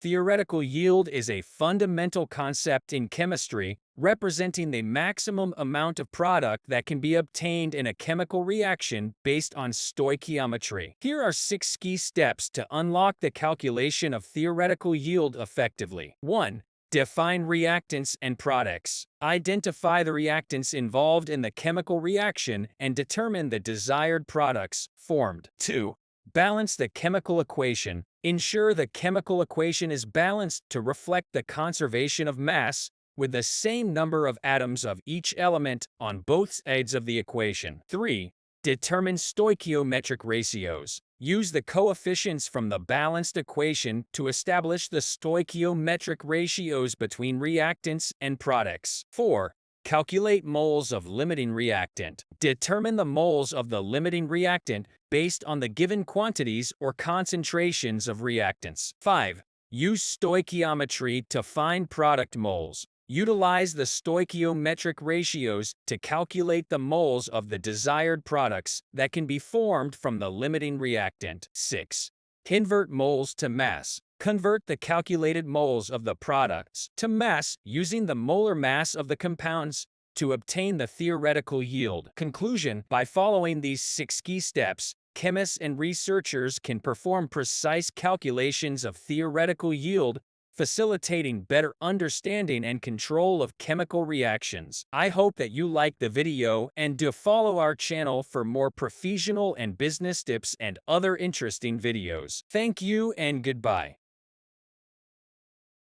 Theoretical yield is a fundamental concept in chemistry, representing the maximum amount of product that can be obtained in a chemical reaction based on stoichiometry. Here are 6 key steps to unlock the calculation of theoretical yield effectively. 1. Define reactants and products. Identify the reactants involved in the chemical reaction and determine the desired products formed. 2. Balance the chemical equation. Ensure the chemical equation is balanced to reflect the conservation of mass with the same number of atoms of each element on both sides of the equation. 3. Determine stoichiometric ratios. Use the coefficients from the balanced equation to establish the stoichiometric ratios between reactants and products. 4. Calculate moles of limiting reactant. Determine the moles of the limiting reactant based on the given quantities or concentrations of reactants. 5. Use stoichiometry to find product moles. Utilize the stoichiometric ratios to calculate the moles of the desired products that can be formed from the limiting reactant. 6. Convert moles to mass. Convert the calculated moles of the products to mass using the molar mass of the compounds to obtain the theoretical yield. Conclusion: by following these 6 key steps, chemists and researchers can perform precise calculations of theoretical yield, facilitating better understanding and control of chemical reactions. I hope that you liked the video and do follow our channel for more professional and business tips and other interesting videos. Thank you and goodbye.